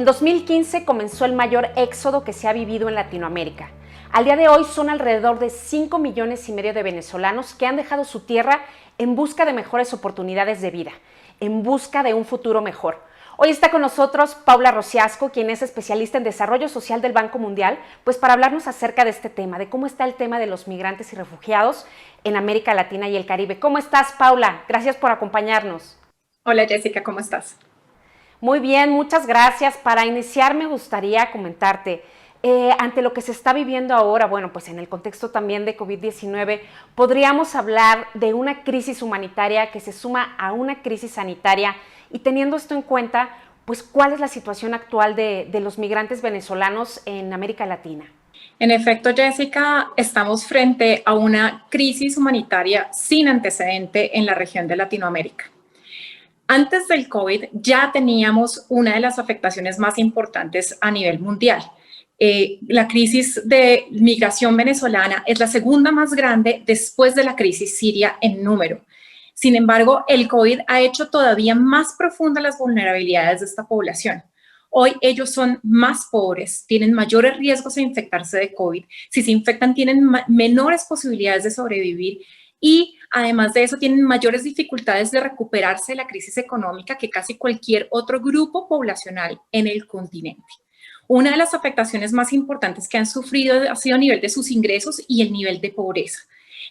En 2015 comenzó el mayor éxodo que se ha vivido en Latinoamérica. Al día de hoy son alrededor de 5,5 millones de venezolanos que han dejado su tierra en busca de mejores oportunidades de vida, en busca de un futuro mejor. Hoy está con nosotros Paula Rosiasco, quien es especialista en desarrollo social del Banco Mundial, pues para hablarnos acerca de este tema, de cómo está el tema de los migrantes y refugiados en América Latina y el Caribe. ¿Cómo estás, Paula? Gracias por acompañarnos. Hola Jessica, ¿cómo estás? Muy bien, muchas gracias. Para iniciar me gustaría comentarte, ante lo que se está viviendo ahora, bueno, pues en el contexto también de COVID-19, podríamos hablar de una crisis humanitaria que se suma a una crisis sanitaria y teniendo esto en cuenta, pues ¿cuál es la situación actual de los migrantes venezolanos en América Latina? En efecto, Jessica, estamos frente a una crisis humanitaria sin antecedente en la región de Latinoamérica. Antes del COVID ya teníamos una de las afectaciones más importantes a nivel mundial. La crisis de migración venezolana es la segunda más grande después de la crisis siria en número. Sin embargo, el COVID ha hecho todavía más profundas las vulnerabilidades de esta población. Hoy ellos son más pobres, tienen mayores riesgos de infectarse de COVID. Si se infectan, tienen menores posibilidades de sobrevivir y además de eso tienen mayores dificultades de recuperarse de la crisis económica que casi cualquier otro grupo poblacional en el continente. Una de las afectaciones más importantes que han sufrido ha sido el nivel de sus ingresos y el nivel de pobreza.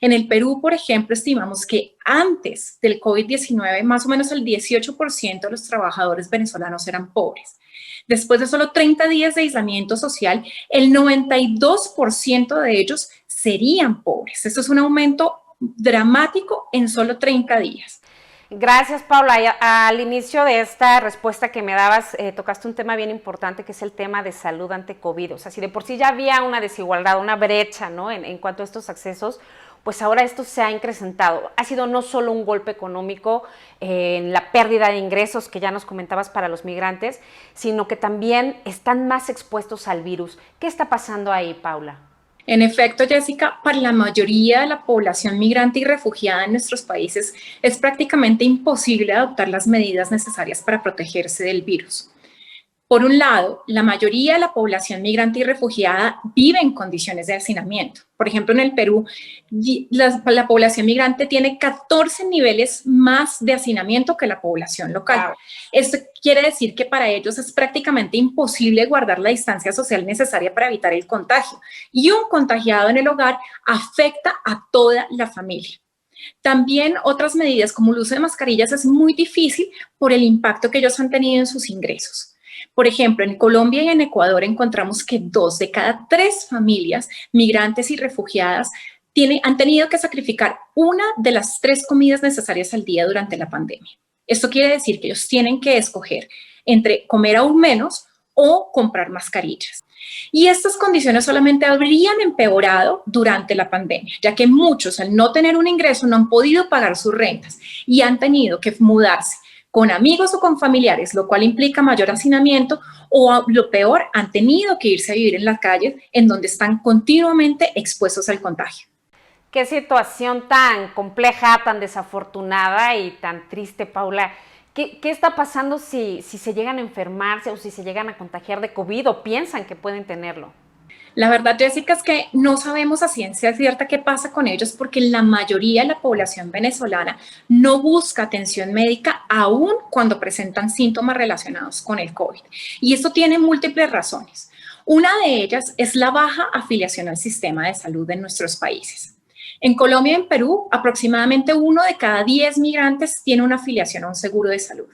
En el Perú, por ejemplo, estimamos que antes del COVID-19, más o menos el 18% de los trabajadores venezolanos eran pobres. Después de solo 30 días de aislamiento social, el 92% de ellos serían pobres. Esto es un aumento dramático en solo 30 días. Gracias, Paula. Al inicio de esta respuesta que me dabas, tocaste un tema bien importante que es el tema de salud ante COVID. O sea, si de por sí ya había una desigualdad, una brecha, ¿no? en cuanto a estos accesos, pues ahora esto se ha incrementado. Ha sido no solo un golpe económico en la pérdida de ingresos que ya nos comentabas para los migrantes, sino que también están más expuestos al virus. ¿Qué está pasando ahí, Paula? En efecto, Jessica, para la mayoría de la población migrante y refugiada en nuestros países es prácticamente imposible adoptar las medidas necesarias para protegerse del virus. Por un lado, la mayoría de la población migrante y refugiada vive en condiciones de hacinamiento. Por ejemplo, en el Perú, la población migrante tiene 14 niveles más de hacinamiento que la población local. Wow. Esto quiere decir que para ellos es prácticamente imposible guardar la distancia social necesaria para evitar el contagio. Y un contagiado en el hogar afecta a toda la familia. También otras medidas como el uso de mascarillas es muy difícil por el impacto que ellos han tenido en sus ingresos. Por ejemplo, en Colombia y en Ecuador encontramos que 2 de cada 3 familias migrantes y refugiadas han tenido que sacrificar una de las 3 comidas necesarias al día durante la pandemia. Esto quiere decir que ellos tienen que escoger entre comer aún menos o comprar mascarillas. Y estas condiciones solamente habrían empeorado durante la pandemia, ya que muchos al no tener un ingreso no han podido pagar sus rentas y han tenido que mudarse con amigos o con familiares, lo cual implica mayor hacinamiento o, lo peor, han tenido que irse a vivir en las calles en donde están continuamente expuestos al contagio. Qué situación tan compleja, tan desafortunada y tan triste, Paula. ¿Qué está pasando si se llegan a enfermarse o si se llegan a contagiar de COVID o piensan que pueden tenerlo? La verdad, Jessica, es que no sabemos a ciencia cierta qué pasa con ellos porque la mayoría de la población venezolana no busca atención médica aún cuando presentan síntomas relacionados con el COVID. Y esto tiene múltiples razones. Una de ellas es la baja afiliación al sistema de salud en nuestros países. En Colombia y en Perú, aproximadamente 1 de cada 10 migrantes tiene una afiliación a un seguro de salud.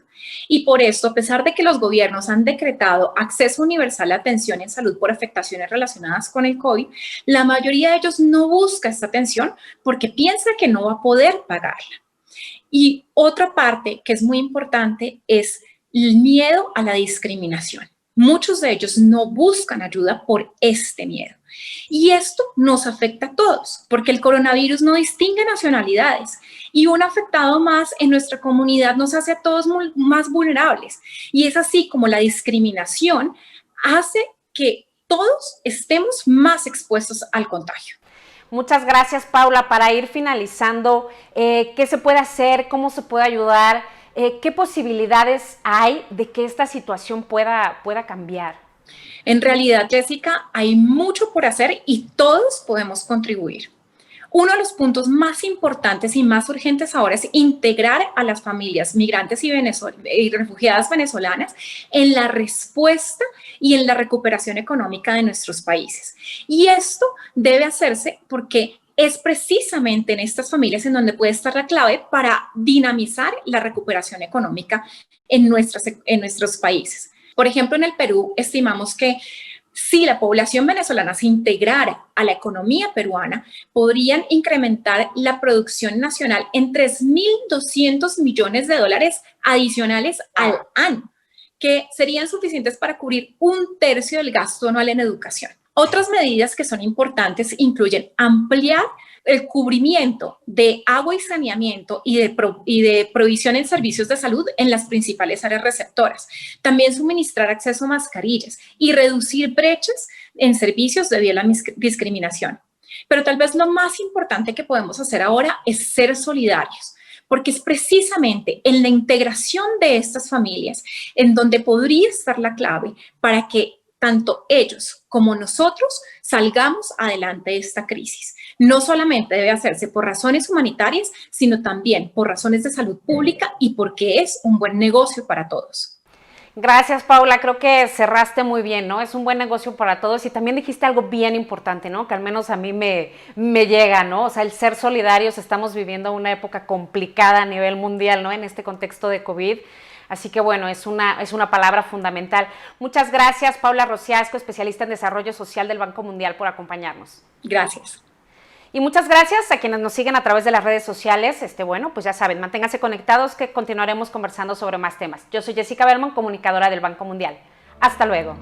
Y por esto, a pesar de que los gobiernos han decretado acceso universal a atención en salud por afectaciones relacionadas con el COVID, la mayoría de ellos no busca esta atención porque piensa que no va a poder pagarla. Y otra parte que es muy importante es el miedo a la discriminación. Muchos de ellos no buscan ayuda por este miedo. Y esto nos afecta a todos, porque el coronavirus no distingue nacionalidades y un afectado más en nuestra comunidad nos hace a todos más vulnerables. Y es así como la discriminación hace que todos estemos más expuestos al contagio. Muchas gracias, Paula. Para ir finalizando, ¿qué se puede hacer? ¿Cómo se puede ayudar? ¿Qué posibilidades hay de que esta situación pueda cambiar? En realidad, Jessica, hay mucho por hacer y todos podemos contribuir. Uno de los puntos más importantes y más urgentes ahora es integrar a las familias migrantes y refugiadas venezolanas en la respuesta y en la recuperación económica de nuestros países. Y esto debe hacerse porque es precisamente en estas familias en donde puede estar la clave para dinamizar la recuperación económica en nuestros países. Por ejemplo, en el Perú estimamos que si la población venezolana se integrara a la economía peruana, podrían incrementar la producción nacional en $3.200 millones adicionales al año, que serían suficientes para cubrir 1/3 del gasto anual en educación. Otras medidas que son importantes incluyen ampliar el cubrimiento de agua y saneamiento y de provisión en servicios de salud en las principales áreas receptoras. También suministrar acceso a mascarillas y reducir brechas en servicios debido a la discriminación. Pero tal vez lo más importante que podemos hacer ahora es ser solidarios, porque es precisamente en la integración de estas familias en donde podría estar la clave para que tanto ellos como nosotros salgamos adelante de esta crisis. No solamente debe hacerse por razones humanitarias, sino también por razones de salud pública y porque es un buen negocio para todos. Gracias, Paula. Creo que cerraste muy bien, ¿no? Es un buen negocio para todos y también dijiste algo bien importante, ¿no? Que al menos a mí me llega, ¿no? O sea, el ser solidarios, estamos viviendo una época complicada a nivel mundial, ¿no? En este contexto de COVID. Así que bueno, es una palabra fundamental. Muchas gracias, Paula Rosiasco, especialista en desarrollo social del Banco Mundial, por acompañarnos. Gracias. Y muchas gracias a quienes nos siguen a través de las redes sociales. Bueno, pues ya saben, manténganse conectados que continuaremos conversando sobre más temas. Yo soy Jessica Berman, comunicadora del Banco Mundial. Hasta luego.